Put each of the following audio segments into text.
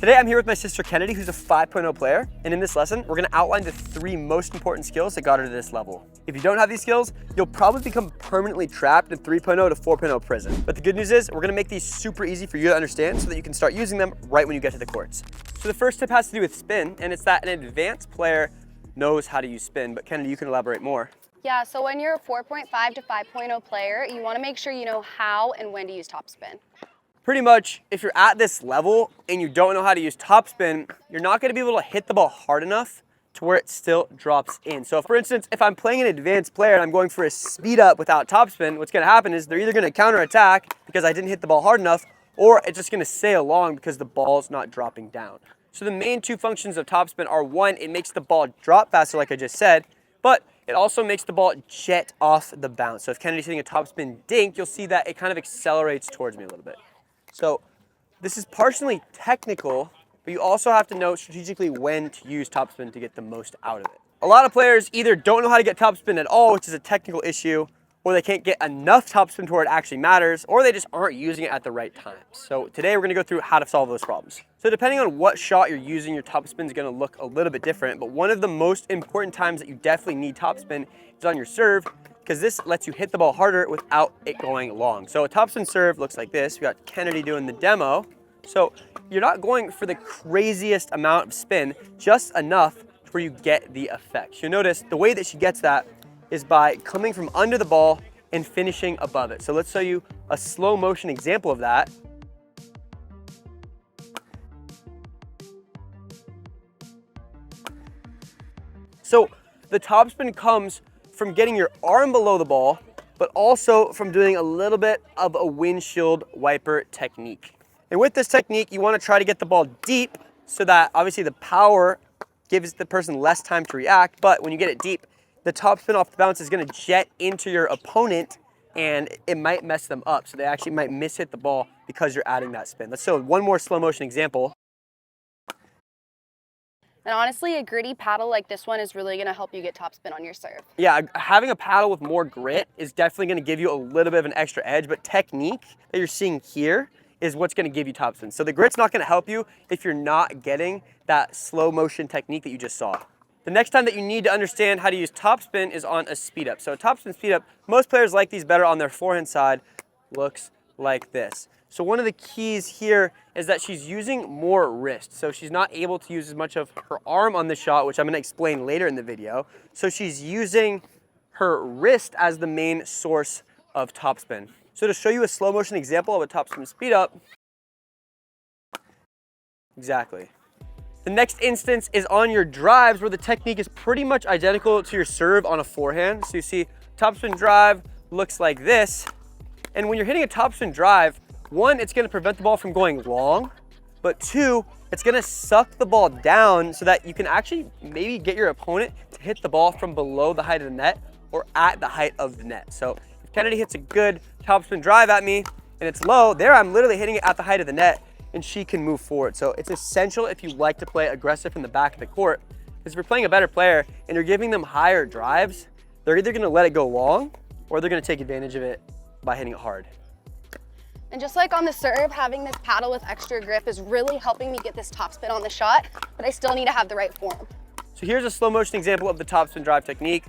Today I'm here with my sister Kennedy, who's a 5.0 player, and in this lesson, we're gonna outline the 3 most important skills that got her to this level. If you don't have these skills, you'll probably become permanently trapped in 3.0 to 4.0 prison. But the good news is, we're gonna make these super easy for you to understand so that you can start using them right when you get to the courts. So the first tip has to do with spin, and it's that an advanced player knows how to use spin, but Kennedy, you can elaborate more. Yeah, so when you're a 4.5 to 5.0 player, you wanna make sure you know how and when to use topspin. Pretty much, if you're at this level and you don't know how to use topspin, you're not gonna be able to hit the ball hard enough to where it still drops in. So for instance, if I'm playing an advanced player and I'm going for a speed up without topspin, what's gonna happen is they're either gonna counterattack because I didn't hit the ball hard enough, or it's just gonna sail along because the ball's not dropping down. So the main 2 functions of topspin are, 1, it makes the ball drop faster like I just said, but it also makes the ball jet off the bounce. So if Kennedy's hitting a topspin dink, you'll see that it kind of accelerates towards me a little bit. So this is partially technical, but you also have to know strategically when to use topspin to get the most out of it. A lot of players either don't know how to get topspin at all, which is a technical issue, or they can't get enough topspin to where it actually matters, or they just aren't using it at the right time. So today we're gonna go through how to solve those problems. So depending on what shot you're using, your topspin is gonna look a little bit different, but one of the most important times that you definitely need topspin is on your serve, because this lets you hit the ball harder without it going long. So a topspin serve looks like this. We got Kennedy doing the demo. So you're not going for the craziest amount of spin, just enough to where you get the effect. You'll notice the way that she gets that is by coming from under the ball and finishing above it. So let's show you a slow motion example of that. So the topspin comes from getting your arm below the ball, but also from doing a little bit of a windshield wiper technique. And with this technique, you want to try to get the ball deep so that obviously the power gives the person less time to react, but when you get it deep, the topspin off the bounce is going to jet into your opponent and it might mess them up. So they actually might miss-hit the ball because you're adding that spin. Let's show one more slow motion example. And honestly, a gritty paddle like this one is really gonna help you get topspin on your serve. Yeah, having a paddle with more grit is definitely gonna give you a little bit of an extra edge, but technique that you're seeing here is what's gonna give you topspin. So the grit's not gonna help you if you're not getting that slow motion technique that you just saw. The next time that you need to understand how to use topspin is on a speed up. So a topspin speed up, most players like these better on their forehand side, looks like this. So one of the keys here is that she's using more wrist. So she's not able to use as much of her arm on the shot, which I'm gonna explain later in the video. So she's using her wrist as the main source of topspin. So to show you a slow motion example of a topspin speed up, exactly. The next instance is on your drives where the technique is pretty much identical to your serve on a forehand. So you see topspin drive looks like this. And when you're hitting a topspin drive, 1, it's gonna prevent the ball from going long, but 2, it's gonna suck the ball down so that you can actually maybe get your opponent to hit the ball from below the height of the net or at the height of the net. So if Kennedy hits a good topspin drive at me and it's low, there I'm literally hitting it at the height of the net and she can move forward. So it's essential if you like to play aggressive in the back of the court, because if you're playing a better player and you're giving them higher drives, they're either gonna let it go long or they're gonna take advantage of it by hitting it hard. And just like on the serve, having this paddle with extra grip is really helping me get this topspin on the shot, but I still need to have the right form. So here's a slow motion example of the topspin drive technique.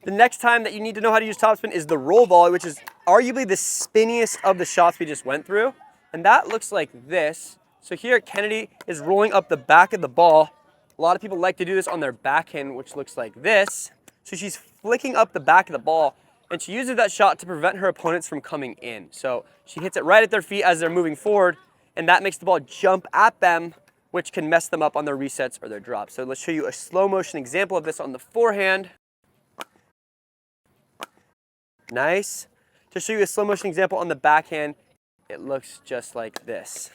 The next time that you need to know how to use topspin is the roll volley, which is arguably the spinniest of the shots we just went through. And that looks like this. So here Kennedy is rolling up the back of the ball. A lot of people like to do this on their backhand, which looks like this. So she's flicking up the back of the ball and she uses that shot to prevent her opponents from coming in. So she hits it right at their feet as they're moving forward, and that makes the ball jump at them, which can mess them up on their resets or their drops. So let's show you a slow motion example of this on the forehand. Nice. To show you a slow motion example on the backhand, it looks just like this.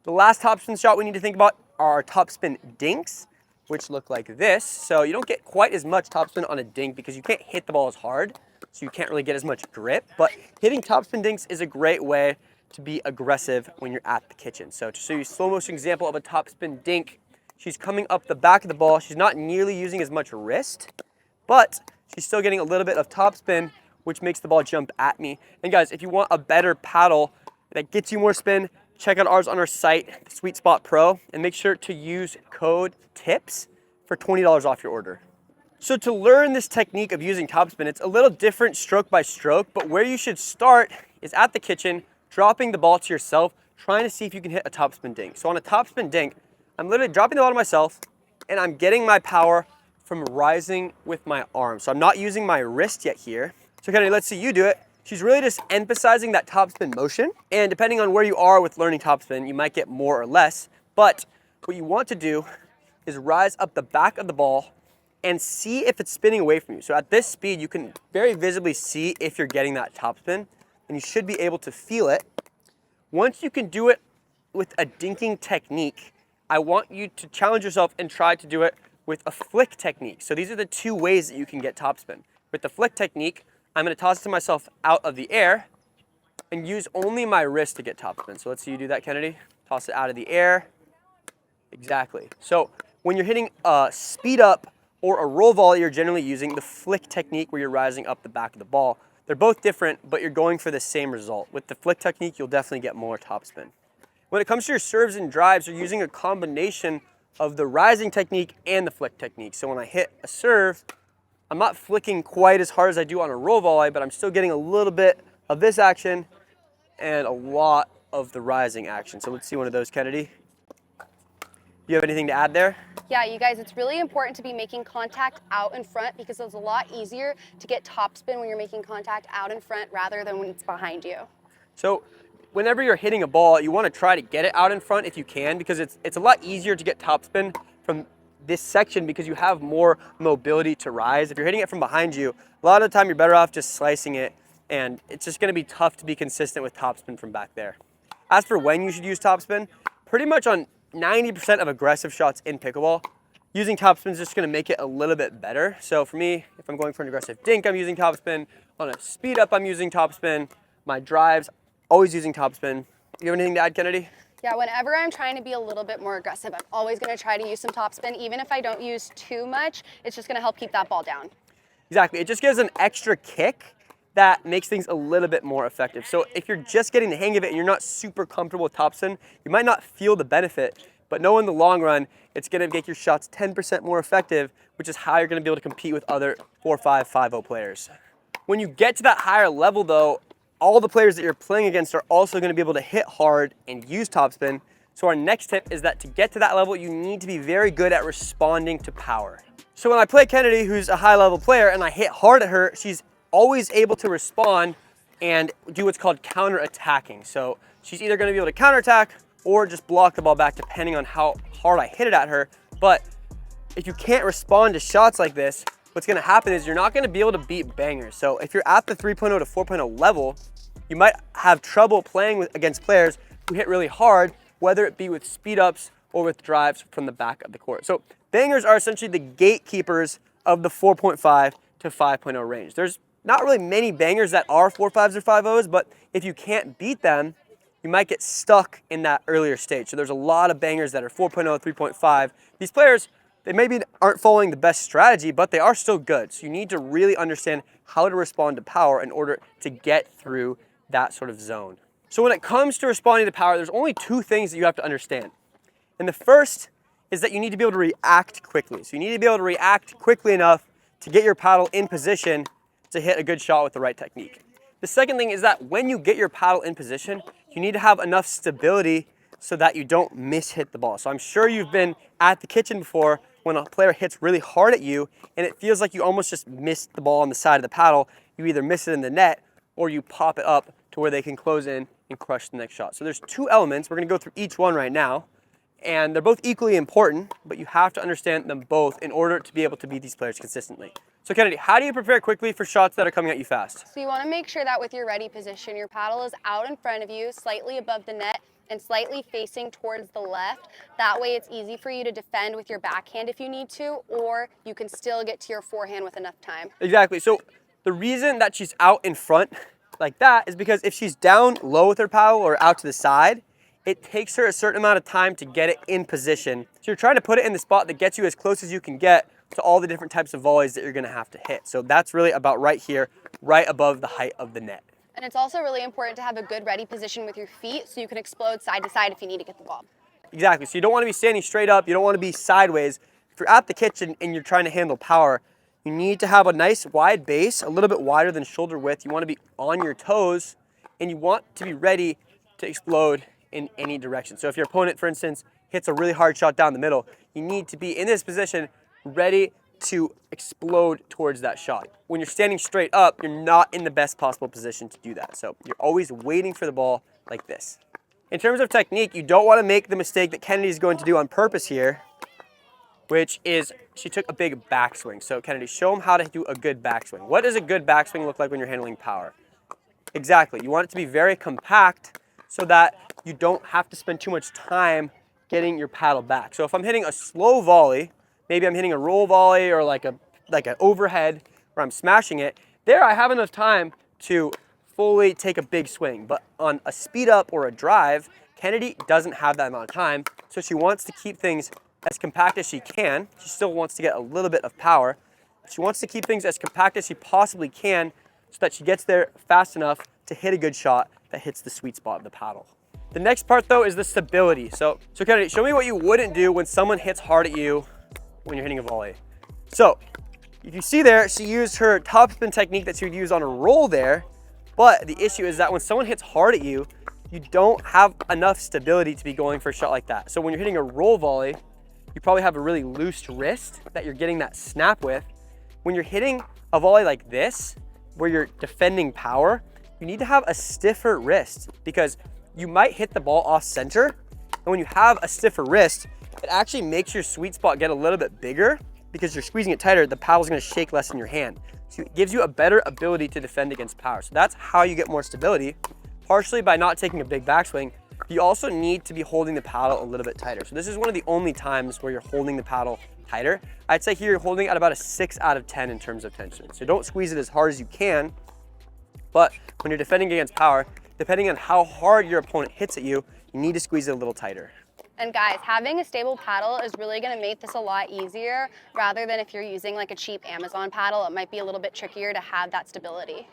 The last topspin shot we need to think about are our topspin dinks, which look like this. So you don't get quite as much topspin on a dink because you can't hit the ball as hard, so you can't really get as much grip. But hitting topspin dinks is a great way to be aggressive when you're at the kitchen. So to show you a slow motion example of a topspin dink, she's coming up the back of the ball. She's not nearly using as much wrist, but she's still getting a little bit of topspin which makes the ball jump at me. And guys, if you want a better paddle that gets you more spin, check out ours on our site, Sweet Spot Pro, and make sure to use code TIPS for $20 off your order. So to learn this technique of using topspin, it's a little different stroke by stroke, but where you should start is at the kitchen, dropping the ball to yourself, trying to see if you can hit a topspin dink. So on a topspin dink, I'm literally dropping the ball to myself, and I'm getting my power from rising with my arm. So I'm not using my wrist yet here. So Kennedy, let's see you do it. She's really just emphasizing that topspin motion, and depending on where you are with learning topspin, you might get more or less, but what you want to do is rise up the back of the ball and see if it's spinning away from you. So at this speed, you can very visibly see if you're getting that topspin, and you should be able to feel it. Once you can do it with a dinking technique, I want you to challenge yourself and try to do it with a flick technique. So these are the two ways that you can get topspin. With the flick technique, I'm gonna toss it to myself out of the air and use only my wrist to get topspin. So let's see you do that, Kennedy. Toss it out of the air. Exactly. So when you're hitting a speed up or a roll volley, you're generally using the flick technique where you're rising up the back of the ball. They're both different, but you're going for the same result. With the flick technique, you'll definitely get more topspin. When it comes to your serves and drives, you're using a combination of the rising technique and the flick technique. So when I hit a serve, I'm not flicking quite as hard as I do on a roll volley, but I'm still getting a little bit of this action and a lot of the rising action. So let's see one of those, Kennedy. Do you have anything to add there? Yeah, you guys, it's really important to be making contact out in front because it's a lot easier to get topspin when you're making contact out in front rather than when it's behind you. So whenever you're hitting a ball, you want to try to get it out in front if you can, because it's a lot easier to get topspin from this section because you have more mobility to rise. If you're hitting it from behind you, a lot of the time you're better off just slicing it, and it's just going to be tough to be consistent with topspin from back there. As for when you should use topspin, pretty much on 90% of aggressive shots in pickleball, using topspin is just going to make it a little bit better. So for me, if I'm going for an aggressive dink, I'm using topspin. On a speed up, I'm using topspin. My drives, always using topspin. You have anything to add, Kennedy? Yeah, whenever I'm trying to be a little bit more aggressive, I'm always going to try to use some topspin. Even if I don't use too much, it's just going to help keep that ball down. Exactly. It just gives an extra kick that makes things a little bit more effective. So if you're just getting the hang of it and you're not super comfortable with topspin, you might not feel the benefit, but know in the long run, it's going to make your shots 10% more effective, which is how you're going to be able to compete with other 4-5, 5-0 players. When you get to that higher level though, all the players that you're playing against are also going to be able to hit hard and use topspin. So our next tip is that to get to that level, you need to be very good at responding to power. So when I play Kennedy, who's a high level player, and I hit hard at her, she's always able to respond and do what's called counterattacking. So she's either going to be able to counterattack or just block the ball back depending on how hard I hit it at her. But if you can't respond to shots like this, what's going to happen is you're not going to be able to beat bangers. So if you're at the 3.0 to 4.0 level, you might have trouble playing against players who hit really hard, whether it be with speed ups or with drives from the back of the court. So bangers are essentially the gatekeepers of the 4.5 to 5.0 range. There's not really many bangers that are 4.5s or 5.0s, but if you can't beat them, you might get stuck in that earlier stage. So there's a lot of bangers that are 4.0, 3.5. These players, they maybe aren't following the best strategy, but they are still good. So you need to really understand how to respond to power in order to get through that sort of zone. So when it comes to responding to power, there's only two things that you have to understand. And the first is that you need to be able to react quickly. So you need to be able to react quickly enough to get your paddle in position to hit a good shot with the right technique. The second thing is that when you get your paddle in position, you need to have enough stability so that you don't mishit the ball. So I'm sure you've been at the kitchen before when a player hits really hard at you and it feels like you almost just missed the ball on the side of the paddle. You either miss it in the net or you pop it up to where they can close in and crush the next shot. So there's two elements. We're going to go through each one right now, and they're both equally important, but you have to understand them both in order to be able to beat these players consistently. So Kennedy, how do you prepare quickly for shots that are coming at you fast? So you want to make sure that with your ready position, your paddle is out in front of you, slightly above the net, and slightly facing towards the left. That way it's easy for you to defend with your backhand if you need to, or you can still get to your forehand with enough time. Exactly. So the reason that she's out in front like that is because if she's down low with her paddle or out to the side, it takes her a certain amount of time to get it in position. So you're trying to put it in the spot that gets you as close as you can get to all the different types of volleys that you're going to have to hit. So that's really about right here right above the height of the net. And it's also really important to have a good ready position with your feet so you can explode side to side if you need to get the ball. Exactly, so you don't want to be standing straight up, you don't want to be sideways. If you're at the kitchen and you're trying to handle power, you need to have a nice wide base, a little bit wider than shoulder width. You want to be on your toes, and you want to be ready to explode in any direction. So if your opponent, for instance, hits a really hard shot down the middle, you need to be in this position, ready to explode towards that shot. When you're standing straight up, you're not in the best possible position to do that. So you're always waiting for the ball like this. In terms of technique, you don't want to make the mistake that Kennedy is going to do on purpose here, which is she took a big backswing. So Kennedy, show them how to do a good backswing. What does a good backswing look like when you're handling power? Exactly, you want it to be very compact so that you don't have to spend too much time getting your paddle back. So if I'm hitting a slow volley, maybe I'm hitting a roll volley or like an overhead where I'm smashing it, there I have enough time to fully take a big swing. But on a speed up or a drive, Kennedy doesn't have that amount of time, so she wants to keep things as compact as she can. She still wants to get a little bit of power. She wants to keep things as compact as she possibly can so that she gets there fast enough to hit a good shot that hits the sweet spot of the paddle. The next part though is the stability. So Kennedy, show me what you wouldn't do when someone hits hard at you when you're hitting a volley. So if you see there, she used her topspin technique that she would use on a roll there, but the issue is that when someone hits hard at you, you don't have enough stability to be going for a shot like that. So when you're hitting a roll volley, you probably have a really loose wrist that you're getting that snap with. When you're hitting a volley like this, where you're defending power, you need to have a stiffer wrist because you might hit the ball off center. And when you have a stiffer wrist, it actually makes your sweet spot get a little bit bigger because you're squeezing it tighter, the paddle's gonna shake less in your hand. So it gives you a better ability to defend against power. So that's how you get more stability, partially by not taking a big backswing. You also need to be holding the paddle a little bit tighter. So this is one of the only times where you're holding the paddle tighter. I'd say here you're holding at about a 6 out of 10 in terms of tension. So don't squeeze it as hard as you can, but when you're defending against power, depending on how hard your opponent hits at you, you need to squeeze it a little tighter. And guys, having a stable paddle is really gonna make this a lot easier rather than if you're using like a cheap Amazon paddle, it might be a little bit trickier to have that stability.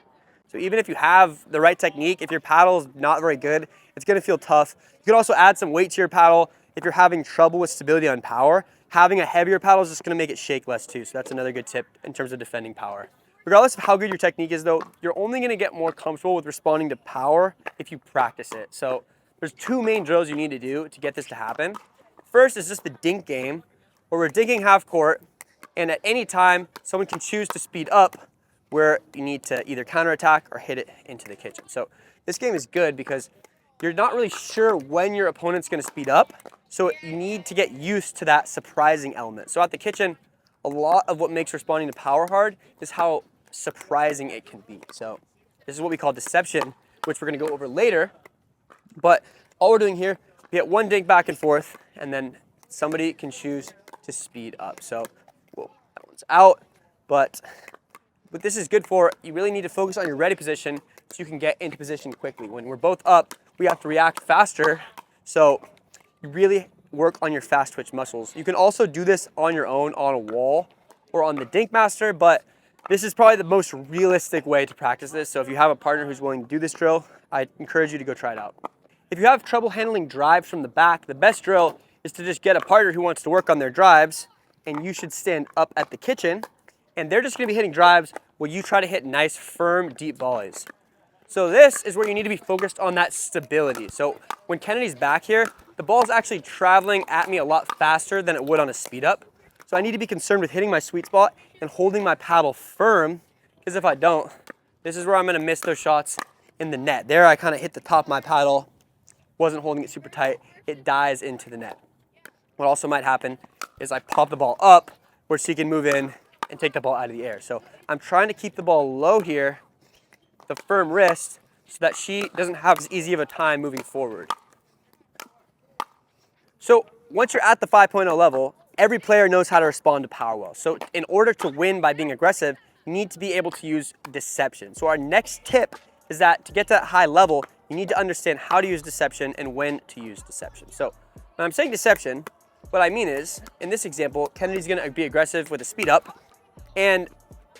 So even if you have the right technique, if your paddle's not very good, it's gonna feel tough. You can also add some weight to your paddle. If you're having trouble with stability on power, having a heavier paddle is just gonna make it shake less too. So that's another good tip in terms of defending power. Regardless of how good your technique is though, you're only gonna get more comfortable with responding to power if you practice it. So there's two main drills you need to do to get this to happen. First is just the dink game, where we're dinking half court, and at any time, someone can choose to speed up where you need to either counterattack or hit it into the kitchen. So this game is good because you're not really sure when your opponent's gonna speed up, so you need to get used to that surprising element. So at the kitchen, a lot of what makes responding to power hard is how surprising it can be. So this is what we call deception, which we're gonna go over later. But all we're doing here, we get one dink back and forth, and then somebody can choose to speed up. So, whoa, that one's out. But what this is good for, you really need to focus on your ready position so you can get into position quickly. When we're both up, we have to react faster. So you really work on your fast twitch muscles. You can also do this on your own on a wall or on the Dink Master, but this is probably the most realistic way to practice this. So if you have a partner who's willing to do this drill, I encourage you to go try it out. If you have trouble handling drives from the back, the best drill is to just get a partner who wants to work on their drives, and you should stand up at the kitchen, and they're just gonna be hitting drives while you try to hit nice, firm, deep volleys. So this is where you need to be focused on that stability. So when Kennedy's back here, the ball's actually traveling at me a lot faster than it would on a speed up. So I need to be concerned with hitting my sweet spot and holding my paddle firm, because if I don't, this is where I'm gonna miss those shots in the net. There I kind of hit the top of my paddle, wasn't holding it super tight, it dies into the net. What also might happen is I pop the ball up where she can move in and take the ball out of the air. So I'm trying to keep the ball low here, the firm wrist, so that she doesn't have as easy of a time moving forward. So once you're at the 5.0 level, every player knows how to respond to power well. So in order to win by being aggressive, you need to be able to use deception. So our next tip is that to get to that high level, you need to understand how to use deception and when to use deception. So when I'm saying deception, what I mean is, in this example, Kennedy's gonna be aggressive with a speed up, and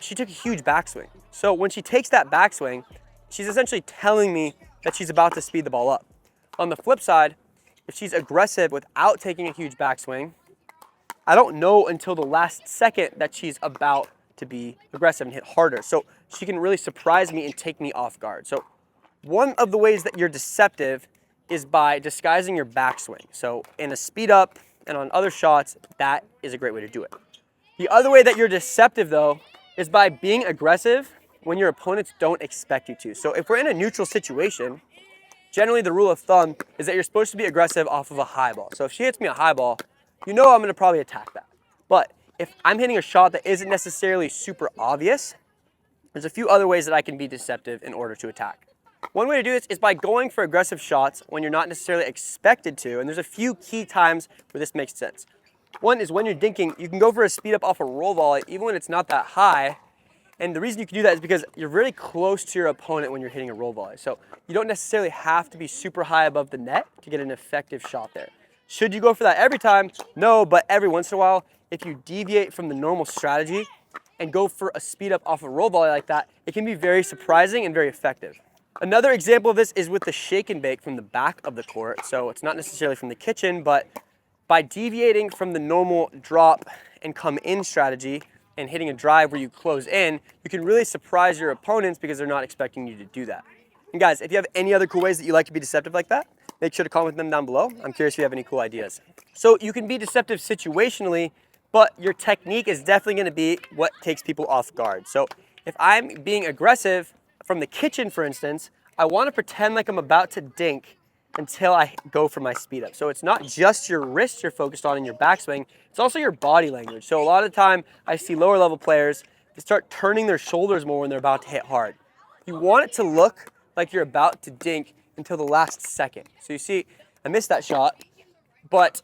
she took a huge backswing. So when she takes that backswing, she's essentially telling me that she's about to speed the ball up. On the flip side, if she's aggressive without taking a huge backswing, I don't know until the last second that she's about to be aggressive and hit harder. So she can really surprise me and take me off guard. So one of the ways that you're deceptive is by disguising your backswing. So in a speed up and on other shots, that is a great way to do it. The other way that you're deceptive though is by being aggressive when your opponents don't expect you to. So if we're in a neutral situation, generally the rule of thumb is that you're supposed to be aggressive off of a high ball. So if she hits me a high ball, you know I'm gonna probably attack that. But if I'm hitting a shot that isn't necessarily super obvious, there's a few other ways that I can be deceptive in order to attack. One way to do this is by going for aggressive shots when you're not necessarily expected to, and there's a few key times where this makes sense. One is when you're dinking, you can go for a speed up off a roll volley even when it's not that high, and the reason you can do that is because you're really close to your opponent when you're hitting a roll volley. So you don't necessarily have to be super high above the net to get an effective shot there. Should you go for that every time? No, but every once in a while, if you deviate from the normal strategy and go for a speed up off a roll volley like that, it can be very surprising and very effective. Another example of this is with the shake and bake from the back of the court. So it's not necessarily from the kitchen, but by deviating from the normal drop and come in strategy and hitting a drive where you close in, you can really surprise your opponents because they're not expecting you to do that. And guys, if you have any other cool ways that you like to be deceptive like that, make sure to comment them down below. I'm curious if you have any cool ideas. So you can be deceptive situationally, but your technique is definitely gonna be what takes people off guard. So if I'm being aggressive from the kitchen, for instance, I wanna pretend like I'm about to dink until I go for my speed up. So it's not just your wrist you're focused on in your backswing, it's also your body language. So a lot of the time I see lower level players, they start turning their shoulders more when they're about to hit hard. You want it to look like you're about to dink until the last second. So you see, I missed that shot, but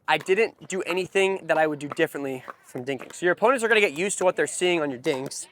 I didn't do anything that I would do differently from dinking. So your opponents are gonna get used to what they're seeing on your dinks.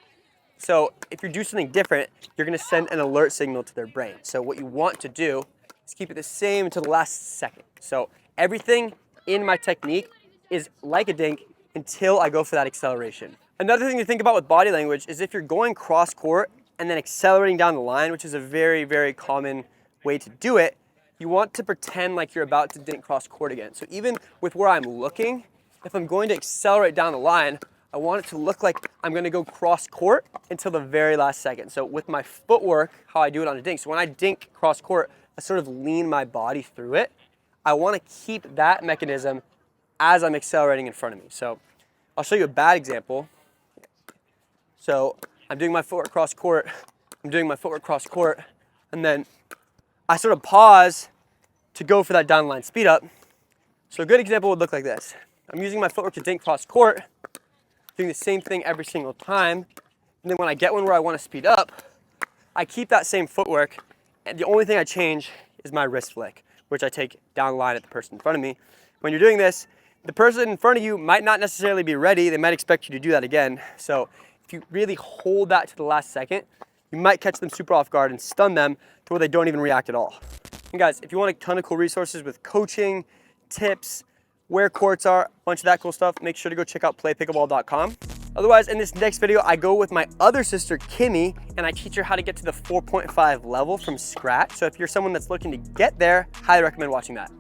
So if you do something different, you're gonna send an alert signal to their brain. So what you want to do is keep it the same until the last second. So everything in my technique is like a dink until I go for that acceleration. Another thing to think about with body language is if you're going cross court and then accelerating down the line, which is a very, very common way to do it, you want to pretend like you're about to dink cross court again. So even with where I'm looking, if I'm going to accelerate down the line, I want it to look like I'm gonna go cross court until the very last second. So with my footwork, how I do it on a dink. So when I dink cross court, I sort of lean my body through it. I wanna keep that mechanism as I'm accelerating in front of me. So I'll show you a bad example. So I'm doing my footwork cross court, and then I sort of pause to go for that down the line speed up. So a good example would look like this. I'm using my footwork to dink cross court, doing the same thing every single time. And then when I get one where I want to speed up, I keep that same footwork, and the only thing I change is my wrist flick, which I take down the line at the person in front of me. When you're doing this, the person in front of you might not necessarily be ready. They might expect you to do that again. So if you really hold that to the last second, you might catch them super off guard and stun them to where they don't even react at all. And guys, if you want a ton of cool resources with coaching, tips, where courts are, a bunch of that cool stuff, make sure to go check out playpickleball.com. Otherwise, in this next video, I go with my other sister, Kimmy, and I teach her how to get to the 4.5 level from scratch. So if you're someone that's looking to get there, highly recommend watching that.